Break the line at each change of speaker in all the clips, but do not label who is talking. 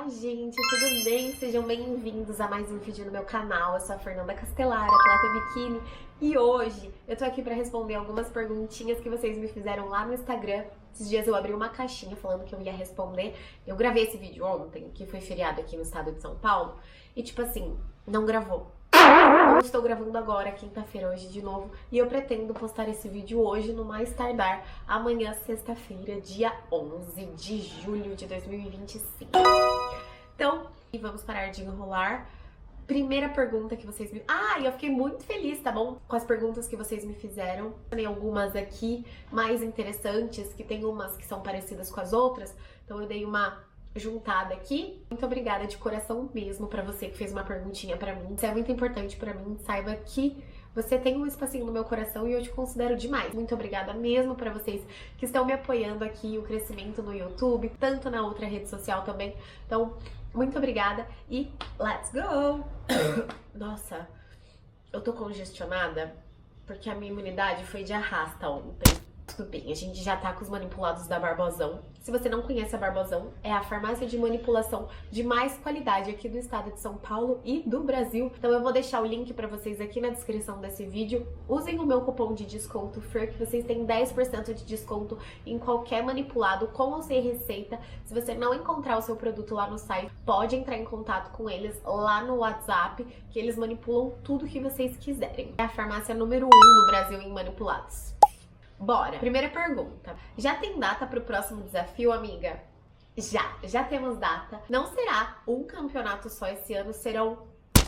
Olá, gente, tudo bem? Sejam bem-vindos a mais um vídeo no meu canal. Eu sou a Fernanda Castelar, atleta biquíni, e hoje eu tô aqui pra responder algumas perguntinhas que vocês me fizeram lá no Instagram. Esses dias eu abri uma caixinha falando que eu ia responder. Eu gravei esse vídeo ontem, que foi feriado aqui no estado de São Paulo, e tipo assim, não gravou. Eu estou gravando agora, quinta-feira, hoje de novo, e eu pretendo postar esse vídeo hoje, no mais tardar, amanhã, sexta-feira, dia 11 de julho de 2025. Então, vamos parar de enrolar. Primeira pergunta que vocês me... eu fiquei muito feliz, tá bom? Com as perguntas que vocês me fizeram. Tem algumas aqui mais interessantes, que tem umas que são parecidas com as outras, então eu dei uma juntada aqui. Muito obrigada de coração mesmo pra você que fez uma perguntinha pra mim. Isso é muito importante pra mim. Saiba que você tem um espacinho no meu coração e eu te considero demais. Muito obrigada mesmo pra vocês que estão me apoiando aqui, o crescimento no YouTube, tanto na outra rede social também. Então, muito obrigada e let's go! Nossa, eu tô congestionada porque a minha imunidade foi de arrasta ontem. Tudo bem, a gente já tá com os manipulados da Barbosão. Se você não conhece a Barbosão, é a farmácia de manipulação de mais qualidade aqui do estado de São Paulo e do Brasil. Então eu vou deixar o link pra vocês aqui na descrição desse vídeo. Usem o meu cupom de desconto FER, que vocês têm 10% de desconto em qualquer manipulado, com ou sem receita. Se você não encontrar o seu produto lá no site, pode entrar em contato com eles lá no WhatsApp, que eles manipulam tudo que vocês quiserem. É a farmácia número 1 no Brasil em manipulados. Bora! Primeira pergunta. Já tem data para o próximo desafio, amiga? Já temos data. Não será um campeonato só esse ano, serão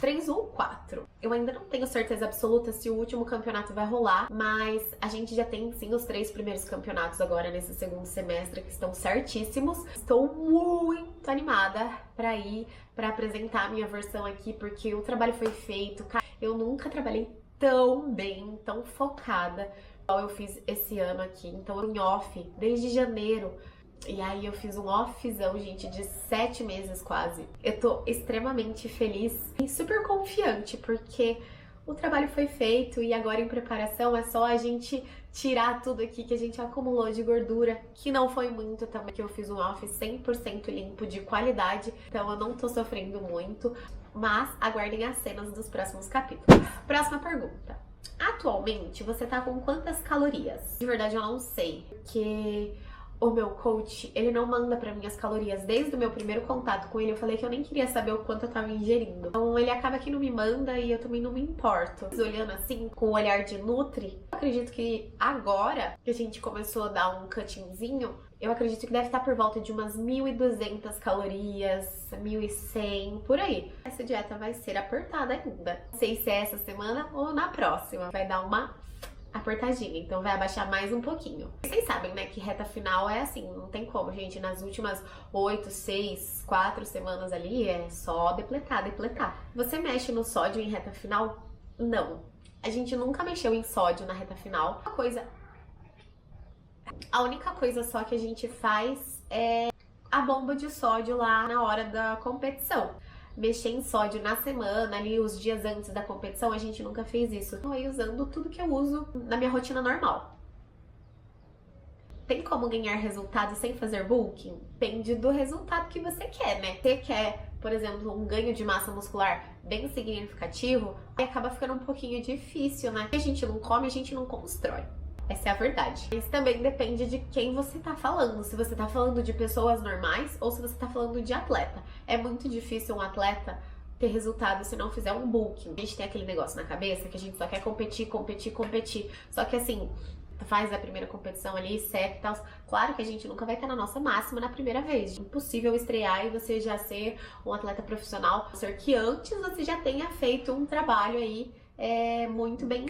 3 ou 4. Eu ainda não tenho certeza absoluta se o último campeonato vai rolar, mas a gente já tem sim os 3 primeiros campeonatos agora nesse segundo semestre, que estão certíssimos. Estou muito animada para ir, para apresentar a minha versão aqui, porque o trabalho foi feito. Eu nunca trabalhei tão bem, tão focada eu fiz esse ano aqui. Então em off, desde janeiro, e aí eu fiz um offzão, gente, de 7 meses quase. Eu tô extremamente feliz e super confiante, porque o trabalho foi feito e agora em preparação é só a gente tirar tudo aqui que a gente acumulou de gordura, que não foi muito também, que eu fiz um off 100% limpo, de qualidade, então eu não tô sofrendo muito, mas aguardem as cenas dos próximos capítulos. Próxima pergunta. Atualmente, você tá com quantas calorias? De verdade, eu não sei, porque o meu coach, ele não manda pra mim as calorias. Desde o meu primeiro contato com ele, eu falei que eu nem queria saber o quanto eu tava ingerindo. Então, ele acaba que não me manda e eu também não me importo. Olhando assim, com o olhar de Nutri, eu acredito que agora que a gente começou a dar um cuttingzinho, eu acredito que deve estar por volta de umas 1.200 calorias, 1.100, por aí. Essa dieta vai ser apertada ainda. Não sei se é essa semana ou na próxima. Vai dar uma apertadinha, então vai abaixar mais um pouquinho. Vocês sabem, né, que reta final é assim, não tem como, gente. Nas últimas 8, 6, 4 semanas ali é só depletar, depletar. Você mexe no sódio em reta final? Não. A gente nunca mexeu em sódio na reta final. A única coisa só que a gente faz é a bomba de sódio lá na hora da competição. Mexer em sódio na semana, ali os dias antes da competição, a gente nunca fez isso. Estou aí usando tudo que eu uso na minha rotina normal. Tem como ganhar resultado sem fazer bulking? Depende do resultado que você quer, né? Você quer, por exemplo, um ganho de massa muscular bem significativo, aí acaba ficando um pouquinho difícil, né? Se a gente não come, a gente não constrói. Essa é a verdade. Isso também depende de quem você tá falando. Se você tá falando de pessoas normais ou se você tá falando de atleta. É muito difícil um atleta ter resultado se não fizer um bulking. A gente tem aquele negócio na cabeça que a gente só quer competir, competir, competir. Só que assim, faz a primeira competição ali, set e tal. Claro que a gente nunca vai estar na nossa máxima na primeira vez. Impossível estrear e você já ser um atleta profissional. A não ser que antes você já tenha feito um trabalho aí muito bem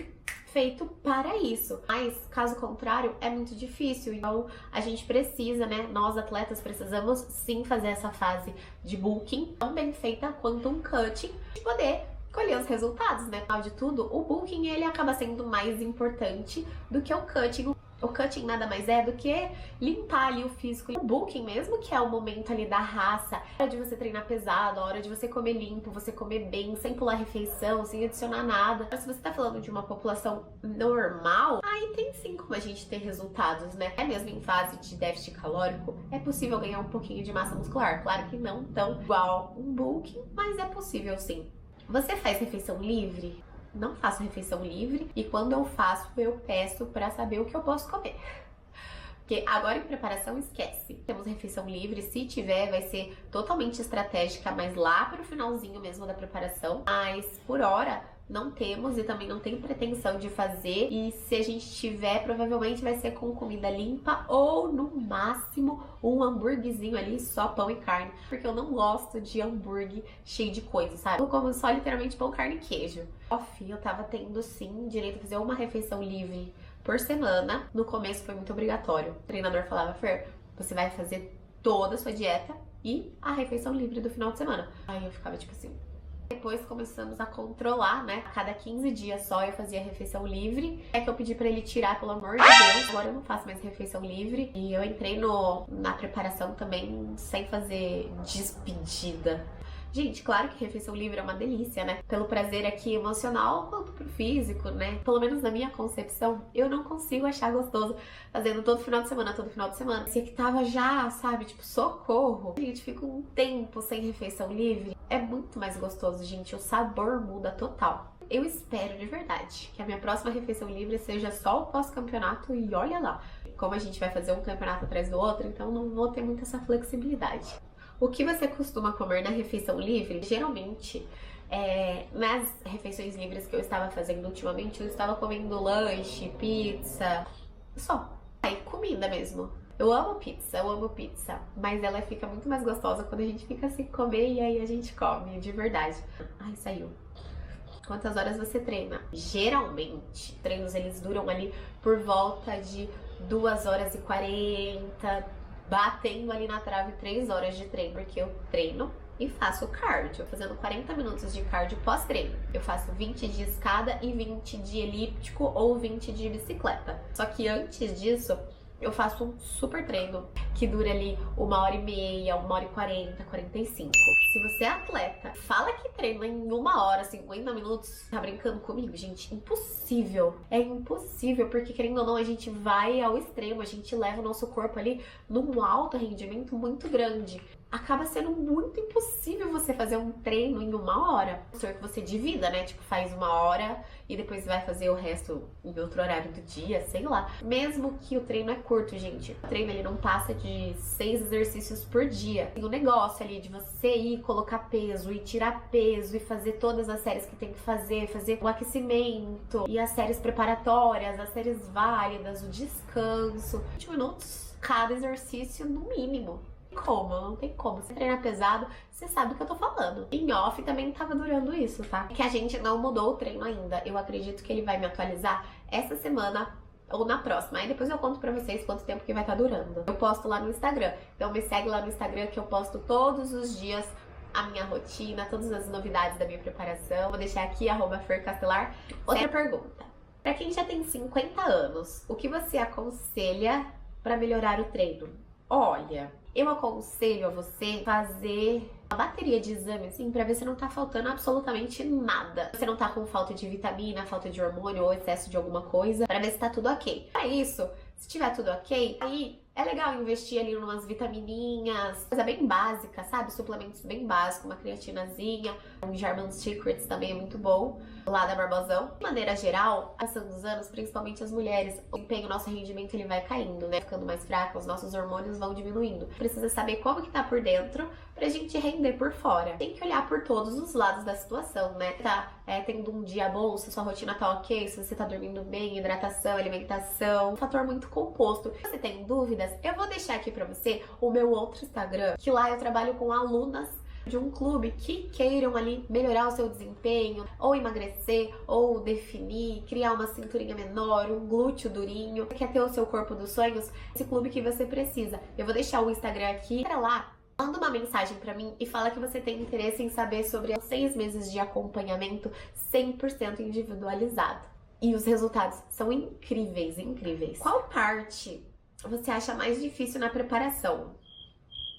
feito para isso. Mas, caso contrário, é muito difícil. Então, a gente precisa, né? Nós, atletas, precisamos sim fazer essa fase de bulking tão bem feita quanto um cutting, de poder colher os resultados, né? Afinal de tudo, o bulking, ele acaba sendo mais importante do que o cutting. O cutting nada mais é do que limpar ali o físico. O bulking mesmo, que é o momento ali da raça, a hora de você treinar pesado, a hora de você comer limpo, você comer bem, sem pular refeição, sem adicionar nada. Mas se você tá falando de uma população normal, aí tem sim como a gente ter resultados, né? É mesmo em fase de déficit calórico, é possível ganhar um pouquinho de massa muscular. Claro que não tão igual um bulking, mas é possível sim. Você faz refeição livre? Não faço refeição livre e quando eu faço, eu peço pra saber o que eu posso comer. Porque agora em preparação, esquece. Temos refeição livre, se tiver, vai ser totalmente estratégica, mas lá pro finalzinho mesmo da preparação. Mas por hora, não temos e também não tem pretensão de fazer. E se a gente tiver, provavelmente vai ser com comida limpa ou no máximo um hambúrguerzinho ali, só pão e carne. Porque eu não gosto de hambúrguer cheio de coisa, sabe? Eu como só literalmente pão, carne e queijo. Eu tava tendo sim direito a fazer uma refeição livre por semana. No começo foi muito obrigatório. O treinador falava, Fer, você vai fazer toda a sua dieta e a refeição livre do final de semana. Aí eu ficava tipo assim. Depois começamos a controlar, né? A cada 15 dias só eu fazia refeição livre. É que eu pedi pra ele tirar, pelo amor de Deus. Agora eu não faço mais refeição livre. E eu entrei na preparação também sem fazer despedida. Gente, claro que refeição livre é uma delícia, né? Pelo prazer aqui emocional quanto pro físico, né? Pelo menos na minha concepção, eu não consigo achar gostoso fazendo todo final de semana, todo final de semana. Se que tava já, sabe, tipo, socorro. A gente fica um tempo sem refeição livre. É muito mais gostoso, gente. O sabor muda total. Eu espero de verdade que a minha próxima refeição livre seja só o pós-campeonato e olha lá. Como a gente vai fazer um campeonato atrás do outro, então não vou ter muita essa flexibilidade. O que você costuma comer na refeição livre? Geralmente, nas refeições livres que eu estava fazendo ultimamente, eu estava comendo lanche, pizza, só. Aí, comida mesmo. Eu amo pizza, mas ela fica muito mais gostosa quando a gente fica sem comer e aí a gente come, de verdade. Ai, saiu. Quantas horas você treina? Geralmente, treinos eles duram ali por volta de 2h40, batendo ali na trave 3 horas de treino, porque eu treino e faço cardio, fazendo 40 minutos de cardio pós-treino. Eu faço 20 de escada e 20 de elíptico ou 20 de bicicleta. Só que antes disso, eu faço um super treino que dura ali 1h30, 1h40, 45. Se você é atleta, fala que treina em 1h, 50 minutos, tá brincando comigo? Gente, impossível. É impossível, porque querendo ou não, a gente vai ao extremo, a gente leva o nosso corpo ali num alto rendimento muito grande. Acaba sendo muito impossível você fazer um treino em 1h. A não que você divida, né? Tipo, faz 1h e depois vai fazer o resto em outro horário do dia, sei lá. Mesmo que o treino é curto, gente. O treino, ele não passa de 6 exercícios por dia. Tem um negócio ali de você ir colocar peso e tirar peso e fazer todas as séries que tem que fazer o aquecimento e as séries preparatórias, as séries válidas, o descanso. 20 minutos cada exercício no mínimo. Não tem como. Se treinar pesado, você sabe do que eu tô falando. Em off também tava durando isso, tá? Que a gente não mudou o treino ainda. Eu acredito que ele vai me atualizar essa semana ou na próxima. Aí depois eu conto pra vocês quanto tempo que vai estar durando. Eu posto lá no Instagram. Então me segue lá no Instagram que eu posto todos os dias a minha rotina, todas as novidades da minha preparação. Vou deixar aqui, @fercastelar. Outra pergunta. Pra quem já tem 50 anos, o que você aconselha pra melhorar o treino? Olha, eu aconselho a você fazer uma bateria de exames, assim, pra ver se não tá faltando absolutamente nada. Você não tá com falta de vitamina, falta de hormônio ou excesso de alguma coisa, pra ver se tá tudo ok. Pra isso, se tiver tudo ok, aí é legal investir ali em umas vitamininhas, coisa bem básica, sabe? Suplementos bem básicos, uma creatinazinha, um German Secrets também é muito bom, lá da Barbosão. De maneira geral, passando os anos, principalmente as mulheres, o empenho, nosso rendimento, ele vai caindo, né? Ficando mais fraco, os nossos hormônios vão diminuindo. Precisa saber como que tá por dentro pra gente render por fora. Tem que olhar por todos os lados da situação, né? Tá tendo um dia bom, se sua rotina tá ok, se você tá dormindo bem, hidratação, alimentação, um fator muito composto. Se você tem dúvidas, eu vou deixar aqui pra você o meu outro Instagram, que lá eu trabalho com alunas de um clube que queiram ali melhorar o seu desempenho, ou emagrecer, ou definir, criar uma cinturinha menor, um glúteo durinho, quer ter o seu corpo dos sonhos, esse clube que você precisa. Eu vou deixar o Instagram aqui, para lá. Manda uma mensagem pra mim e fala que você tem interesse em saber sobre os 6 meses de acompanhamento 100% individualizado. E os resultados são incríveis, incríveis. Qual parte você acha mais difícil na preparação?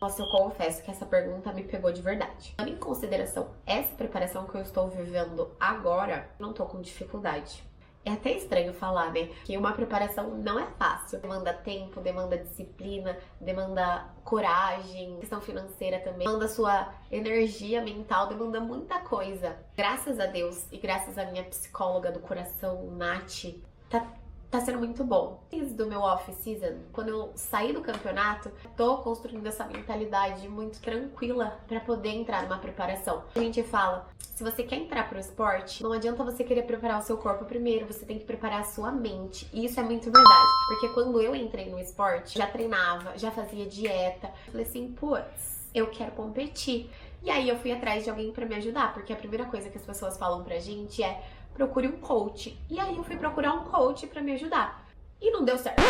Nossa, eu confesso que essa pergunta me pegou de verdade. Levando em consideração essa preparação que eu estou vivendo agora, não tô com dificuldade. É até estranho falar, né? Que uma preparação não é fácil. Demanda tempo, demanda disciplina, demanda coragem, questão financeira também, demanda sua energia mental, demanda muita coisa. Graças a Deus e graças à minha psicóloga do coração, Nath, tá sendo muito bom. Desde o meu off-season, quando eu saí do campeonato, tô construindo essa mentalidade muito tranquila pra poder entrar numa preparação. A gente fala, se você quer entrar pro esporte, não adianta você querer preparar o seu corpo primeiro, você tem que preparar a sua mente. E isso é muito verdade, porque quando eu entrei no esporte, já treinava, já fazia dieta, falei assim, putz, eu quero competir. E aí eu fui atrás de alguém pra me ajudar, porque a primeira coisa que as pessoas falam pra gente é procure um coach. E aí eu fui procurar um coach pra me ajudar. E não deu certo.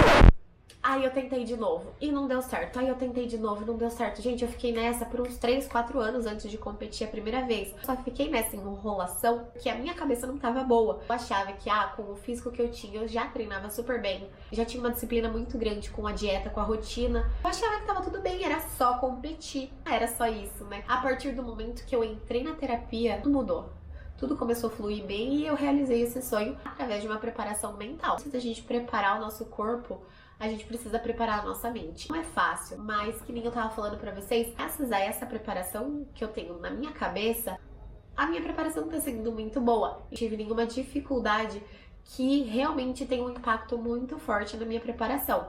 Aí eu tentei de novo e não deu certo. Aí eu tentei de novo e não deu certo. Gente, eu fiquei nessa por uns 3, 4 anos antes de competir a primeira vez. Só fiquei nessa enrolação que a minha cabeça não tava boa. Eu achava que, com o físico que eu tinha, eu já treinava super bem. Já tinha uma disciplina muito grande com a dieta, com a rotina. Eu achava que tava tudo bem, era só competir. Era só isso, né? A partir do momento que eu entrei na terapia, tudo mudou. Tudo começou a fluir bem e eu realizei esse sonho através de uma preparação mental. Antes da gente preparar o nosso corpo, a gente precisa preparar a nossa mente. Não é fácil, mas que nem eu tava falando pra vocês, graças a essa preparação que eu tenho na minha cabeça, a minha preparação tá sendo muito boa. Não tive nenhuma dificuldade que realmente tem um impacto muito forte na minha preparação.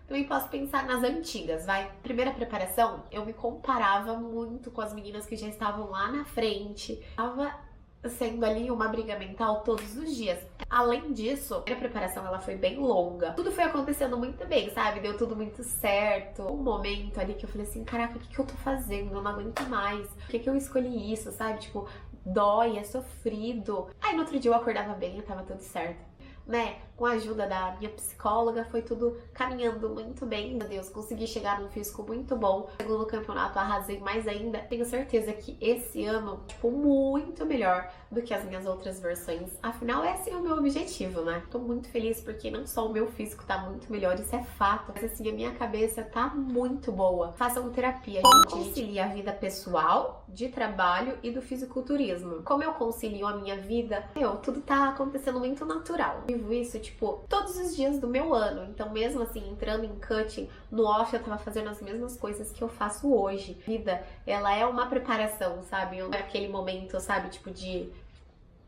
Também posso pensar nas antigas, vai? Primeira preparação, eu me comparava muito com as meninas que já estavam lá na frente. Tava sendo ali uma briga mental todos os dias. Além disso, a preparação ela foi bem longa. Tudo foi acontecendo muito bem, sabe? Deu tudo muito certo. Um momento ali que eu falei assim, caraca, o que eu tô fazendo? Eu não aguento mais. Por que eu escolhi isso, sabe? Tipo, dói, é sofrido. Aí no outro dia eu acordava bem e tava tudo certo. Né? Com a ajuda da minha psicóloga, foi tudo caminhando muito bem. Meu Deus, consegui chegar num físico muito bom. Segundo campeonato, arrasei mais ainda. Tenho certeza que esse ano, tipo, muito melhor do que as minhas outras versões. Afinal, esse é o meu objetivo, né? Tô muito feliz porque não só o meu físico tá muito melhor, isso é fato. Mas assim, a minha cabeça tá muito boa. Façam terapia, gente. Conciliar a vida pessoal, de trabalho e do fisiculturismo. Como eu concilio a minha vida, tudo tá acontecendo muito natural. Vivo isso, tipo, todos os dias do meu ano. Então, mesmo assim, entrando em cutting, no off eu tava fazendo as mesmas coisas que eu faço hoje. A vida, ela é uma preparação, sabe? Não é aquele momento, sabe, tipo, de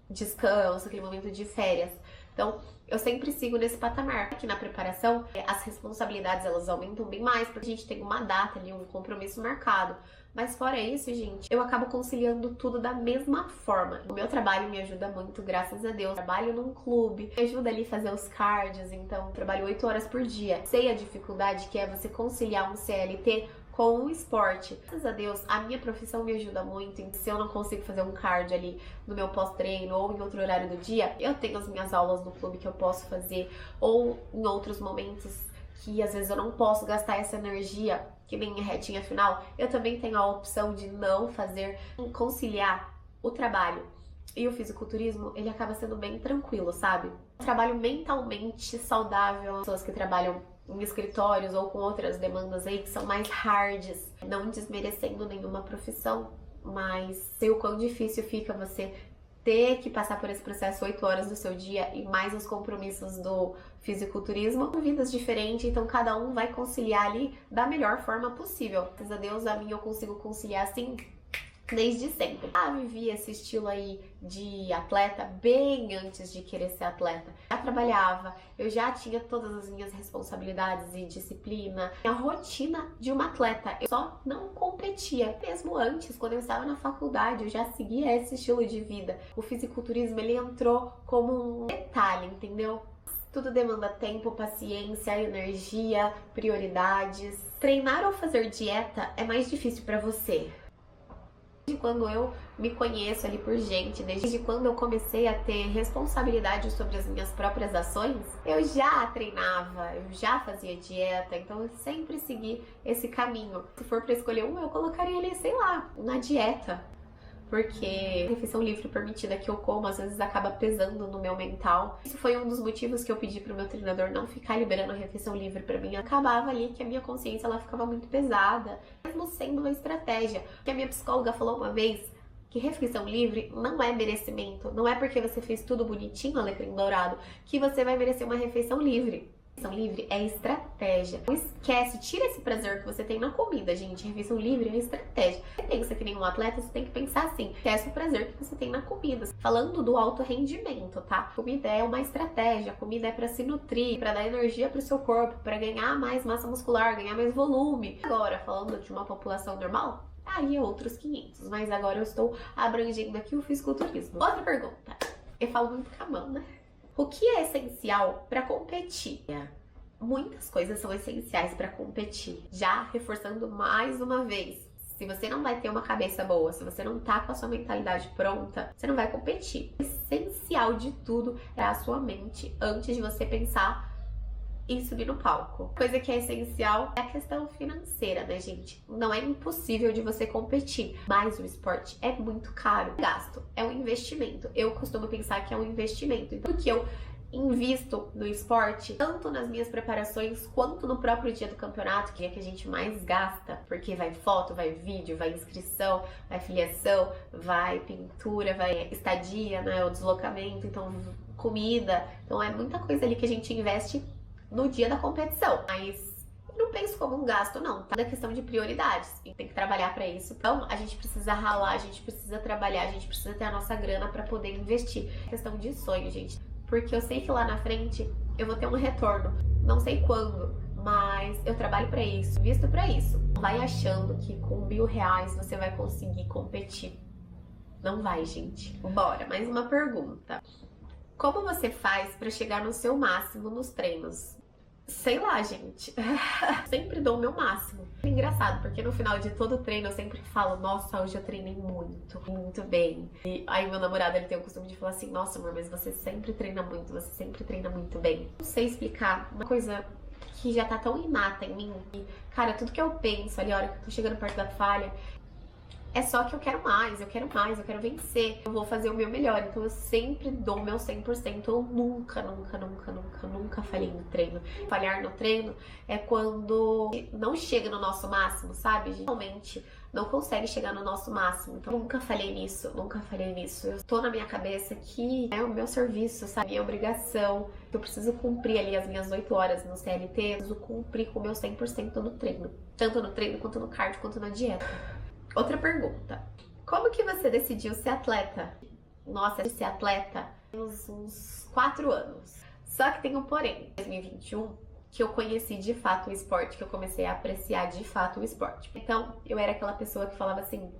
descanso, aquele momento de férias. Então, eu sempre sigo nesse patamar. Aqui na preparação, as responsabilidades, elas aumentam bem mais, porque a gente tem uma data ali, um compromisso marcado. Mas fora isso, gente, eu acabo conciliando tudo da mesma forma. O meu trabalho me ajuda muito, graças a Deus. Eu trabalho num clube, me ajuda ali a fazer os cards, então eu trabalho 8 horas por dia. Sei a dificuldade que é você conciliar um CLT com o esporte. Graças a Deus, a minha profissão me ajuda muito. Se eu não consigo fazer um card ali no meu pós-treino ou em outro horário do dia, eu tenho as minhas aulas no clube que eu posso fazer, ou em outros momentos que às vezes eu não posso gastar essa energia, que nem a retinha final, eu também tenho a opção de não fazer, conciliar o trabalho e o fisiculturismo, ele acaba sendo bem tranquilo, sabe? Um trabalho mentalmente saudável, pessoas que trabalham em escritórios ou com outras demandas aí que são mais hards, não desmerecendo nenhuma profissão, mas sei o quão difícil fica você ter que passar por esse processo 8 horas do seu dia e mais os compromissos do fisiculturismo. São vidas diferentes, então cada um vai conciliar ali da melhor forma possível. Graças a Deus, a minha eu consigo conciliar assim desde sempre. Vivi esse estilo aí de atleta bem antes de querer ser atleta. Já trabalhava, eu já tinha todas as minhas responsabilidades e disciplina, a rotina de uma atleta. Eu só não competia. Mesmo antes, quando eu estava na faculdade, eu já seguia esse estilo de vida. O fisiculturismo, ele entrou como um detalhe, entendeu? Tudo demanda tempo, paciência, energia, prioridades. Treinar ou fazer dieta é mais difícil para você? Desde quando eu me conheço ali por gente, desde quando eu comecei a ter responsabilidade sobre as minhas próprias ações, eu já treinava, eu já fazia dieta, então eu sempre segui esse caminho. Se for para escolher um, eu colocaria ele, sei lá, na dieta. porque a refeição livre permitida que eu como às vezes acaba pesando no meu mental. Isso foi um dos motivos que eu pedi pro meu treinador não ficar liberando a refeição livre pra mim. Acabava ali que a minha consciência ela ficava muito pesada, mesmo sendo uma estratégia. Que a minha psicóloga falou uma vez que refeição livre não é merecimento. Não é porque você fez tudo bonitinho, alecrim dourado, que você vai merecer uma refeição livre. Refeição livre é estratégia. Não esquece, tira esse prazer que você tem na comida, gente. Refeição livre é estratégia. Você pensa que nem um atleta, você tem que pensar assim. Esquece o prazer que você tem na comida. Falando do alto rendimento, tá? Comida é uma estratégia. Comida é pra se nutrir, pra dar energia pro seu corpo, pra ganhar mais massa muscular, ganhar mais volume. Agora, falando de uma população normal, aí é outros 500. Mas agora eu estou abrangendo aqui o fisiculturismo. Outra pergunta. Eu falo muito com a mão, né? O que é essencial para competir? Muitas coisas são essenciais para competir. Já reforçando mais uma vez, se você não vai ter uma cabeça boa, se você não tá com a sua mentalidade pronta, você não vai competir. O essencial de tudo é a sua mente antes de você pensar em subir no palco. Coisa que é essencial é a questão financeira, né, gente? Não é impossível de você competir, mas o esporte é muito caro. Gasto é um investimento. Eu costumo pensar que é um investimento. Então, porque eu invisto no esporte, tanto nas minhas preparações quanto no próprio dia do campeonato, que é que a gente mais gasta, porque vai foto, vai vídeo, vai inscrição, vai filiação, vai pintura, vai estadia, né, o deslocamento, então comida. Então é muita coisa ali que a gente investe no dia da competição, mas não penso como um gasto não, tá? É questão de prioridades, e tem que trabalhar pra isso. Então a gente precisa ralar, a gente precisa trabalhar, a gente precisa ter a nossa grana pra poder investir. É questão de sonho, gente, porque eu sei que lá na frente eu vou ter um retorno, não sei quando, mas eu trabalho pra isso, visto pra isso. Não vai achando que com R$1.000 você vai conseguir competir. Não vai, gente. Bora, mais uma pergunta. Como você faz pra chegar no seu máximo nos treinos? Sei lá, gente. Sempre dou o meu máximo. É engraçado, porque no final de todo treino eu sempre falo, nossa, hoje eu treinei muito, muito bem. E aí meu namorado, ele tem o costume de falar assim, nossa, amor, mas você sempre treina muito, você sempre treina muito bem. Não sei explicar uma coisa que já tá tão inata em mim. E, cara, tudo que eu penso ali, a hora que eu tô chegando perto da falha, é só que eu quero mais, eu quero mais, eu quero vencer. Eu vou fazer o meu melhor, então eu sempre dou o meu 100%. Eu nunca falhei no treino. Falhar no treino é quando não chega no nosso máximo, sabe? Realmente não consegue chegar no nosso máximo. Então nunca falhei nisso, nunca falhei nisso. Eu tô na minha cabeça que é o meu serviço, sabe? Minha obrigação. Eu preciso cumprir ali as minhas 8 horas no CLT, eu preciso cumprir com o meu 100% no treino. Tanto no treino, quanto no cardio, quanto na dieta. Outra pergunta. Como que você decidiu ser atleta? Nossa, de ser atleta tem uns 4 anos. Só que tem um porém. Em 2021, que eu conheci de fato o esporte, que eu comecei a apreciar de fato o esporte. Então, eu era aquela pessoa que falava assim,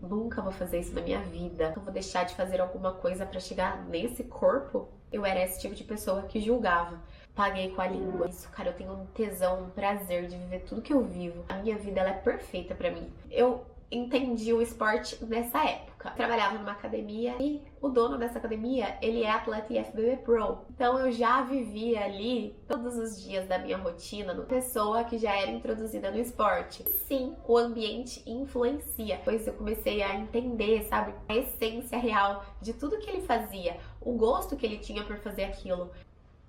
nunca vou fazer isso na minha vida. Eu vou deixar de fazer alguma coisa pra chegar nesse corpo. Eu era esse tipo de pessoa que julgava. Paguei com a língua. Isso, cara, eu tenho um tesão, um prazer de viver tudo que eu vivo. A minha vida, ela é perfeita pra mim. Eu entendi o esporte nessa época. Eu trabalhava numa academia e o dono dessa academia, ele é atleta IFBB Pro. Então eu já vivia ali todos os dias da minha rotina, uma pessoa que já era introduzida no esporte. Sim, o ambiente influencia. Pois eu comecei a entender, sabe, a essência real de tudo que ele fazia, o gosto que ele tinha por fazer aquilo.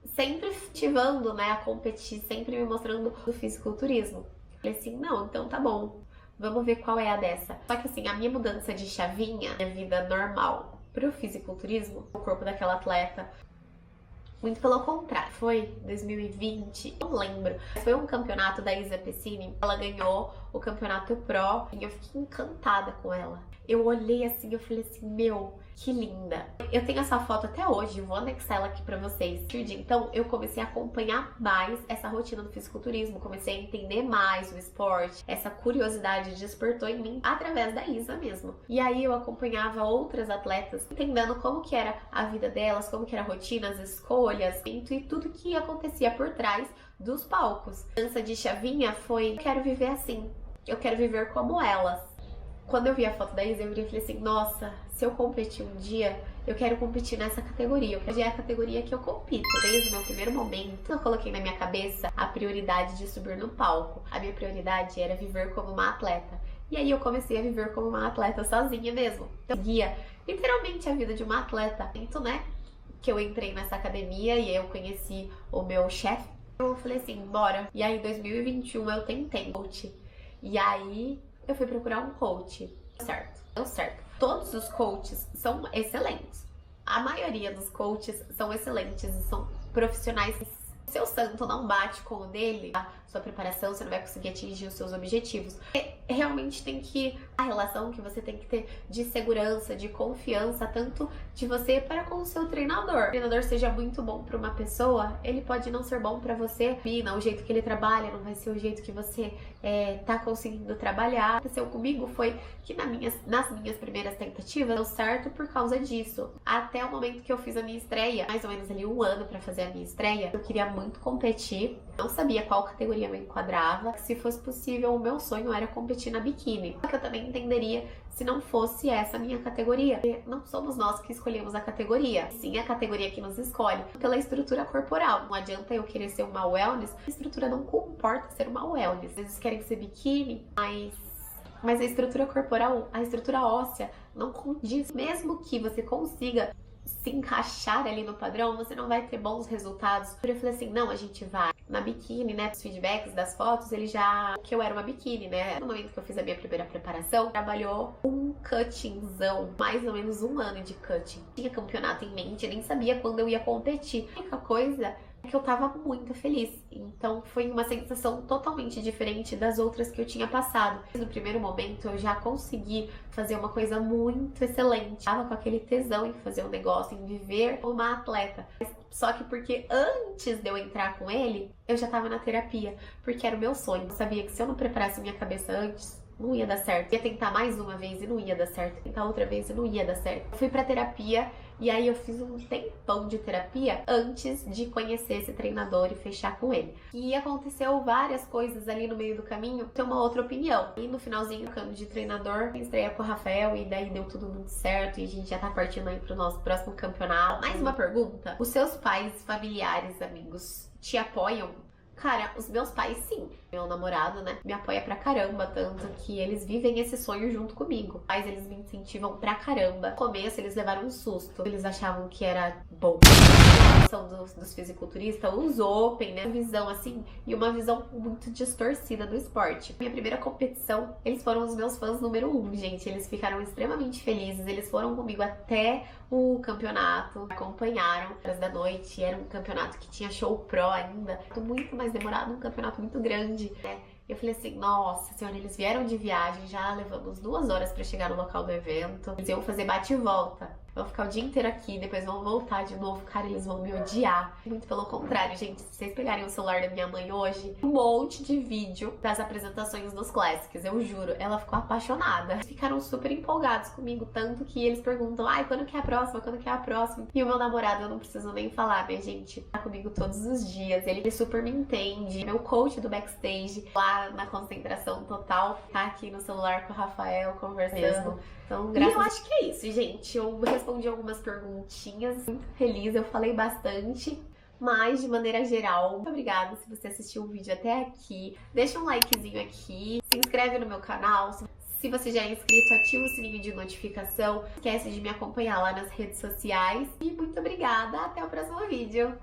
Sempre ativando, né, a competir, sempre me mostrando o fisiculturismo. Falei assim, não, então tá bom, vamos ver qual é a dessa. Só que assim, a minha mudança de chavinha, minha vida normal pro fisiculturismo, o corpo daquela atleta, muito pelo contrário. Foi 2020, não lembro. Foi um campeonato da Isa Pessini. Ela ganhou o campeonato Pro e eu fiquei encantada com ela. Eu olhei assim, eu falei assim, meu, que linda. Eu tenho essa foto até hoje, vou anexar ela aqui pra vocês. Então, eu comecei a acompanhar mais essa rotina do fisiculturismo, comecei a entender mais o esporte. Essa curiosidade despertou em mim através da Isa mesmo. E aí eu acompanhava outras atletas, entendendo como que era a vida delas, como que era a rotina, as escolhas, e tudo que acontecia por trás dos palcos. A mudança de chavinha foi, eu quero viver assim, eu quero viver como elas. Quando eu vi a foto da Isa, eu falei assim, nossa, se eu competir um dia, eu quero competir nessa categoria. Hoje é a categoria que eu compito. Desde o meu primeiro momento, eu coloquei na minha cabeça a prioridade de subir no palco. A minha prioridade era viver como uma atleta. E aí eu comecei a viver como uma atleta sozinha mesmo. Então, guia literalmente a vida de uma atleta. Então, né, que eu entrei nessa academia e eu conheci o meu chefe. Eu falei assim, bora. E aí, em 2021, eu tentei coach. E aí, eu fui procurar um coach. Deu certo. Todos os coaches são excelentes. A maioria dos coaches são excelentes e são profissionais. Se o seu santo não bate com o dele, a sua preparação, você não vai conseguir atingir os seus objetivos. Realmente tem que a relação que você tem que ter de segurança, de confiança, tanto de você para com o seu treinador. O treinador seja muito bom para uma pessoa, ele pode não ser bom para você. O jeito que ele trabalha não vai ser o jeito que você tá conseguindo trabalhar. O que aconteceu comigo foi que nas minhas primeiras tentativas deu certo por causa disso. Até o momento que eu fiz a minha estreia, mais ou menos ali 1 ano para fazer a minha estreia, eu queria muito competir, não sabia qual categoria me enquadrava. Se fosse possível, o meu sonho era competir na biquíni. Só que eu também entenderia se não fosse essa minha categoria. Porque não somos nós que escolhemos a categoria, sim a categoria que nos escolhe pela estrutura corporal. Não adianta eu querer ser uma wellness, a estrutura não comporta ser uma wellness. Às vezes querem ser biquíni, mas a estrutura corporal, a estrutura óssea não condiz. Mesmo que você consiga se encaixar ali no padrão, você não vai ter bons resultados. Eu falei assim, não, a gente vai na biquíni, né? Os feedbacks das fotos, ele já... que eu era uma biquíni, né? No momento que eu fiz a minha primeira preparação, trabalhou um cuttingzão, mais ou menos 1 ano de cutting. Tinha campeonato em mente, nem sabia quando eu ia competir. A única coisa é que eu tava muito feliz. Então foi uma sensação totalmente diferente das outras que eu tinha passado. No primeiro momento eu já consegui fazer uma coisa muito excelente. Tava com aquele tesão em fazer um negócio, em viver como uma atleta. Só que porque antes de eu entrar com ele, eu já tava na terapia, porque era o meu sonho. Eu sabia que se eu não preparasse minha cabeça antes, não ia dar certo. Eu ia tentar mais uma vez e não ia dar certo. Tentar outra vez e não ia dar certo. Eu fui pra terapia e aí eu fiz um tempão de terapia antes de conhecer esse treinador e fechar com ele. E aconteceu várias coisas ali no meio do caminho, ter uma outra opinião. E no finalzinho, trocando de treinador, estreia com o Rafael e daí deu tudo muito certo e a gente já tá partindo aí pro nosso próximo campeonato. Mais uma pergunta: os seus pais, familiares, amigos te apoiam? Cara, os meus pais sim. Meu namorado, né, me apoia pra caramba, tanto que eles vivem esse sonho junto comigo. Mas eles me incentivam pra caramba. No começo eles levaram um susto. Eles achavam que era bom. São dos fisiculturistas, os open, né, visão assim, e uma visão muito distorcida do esporte. Minha primeira competição, eles foram os meus fãs número 1, gente. Eles ficaram extremamente felizes. Eles foram comigo até o campeonato, acompanharam horas da noite. Era um campeonato que tinha show pro ainda, muito mais demorado, um campeonato muito grande, né? Eu falei assim, nossa senhora, eles vieram de viagem, já levamos 2 horas pra chegar no local do evento. Eles iam fazer bate e volta. Vão ficar o dia inteiro aqui, depois vão voltar de novo. Cara, eles vão me odiar. Muito pelo contrário, gente. Se vocês pegarem o celular da minha mãe hoje, um monte de vídeo das apresentações dos Classics, eu juro. Ela ficou apaixonada. Eles ficaram super empolgados comigo, tanto que eles perguntam, ai, quando que é a próxima? Quando que é a próxima? E o meu namorado, eu não preciso nem falar, né, gente? Tá comigo todos os dias. Ele super me entende. Meu coach do backstage, lá na concentração total, tá aqui no celular com o Rafael, conversando. Então, e eu acho que é isso, gente. Eu respondi algumas perguntinhas, muito feliz, eu falei bastante. Mas, de maneira geral, muito obrigada se você assistiu o vídeo até aqui. Deixa um likezinho aqui, se inscreve no meu canal. Se você já é inscrito, ativa o sininho de notificação. Não esquece de me acompanhar lá nas redes sociais. E muito obrigada, até o próximo vídeo.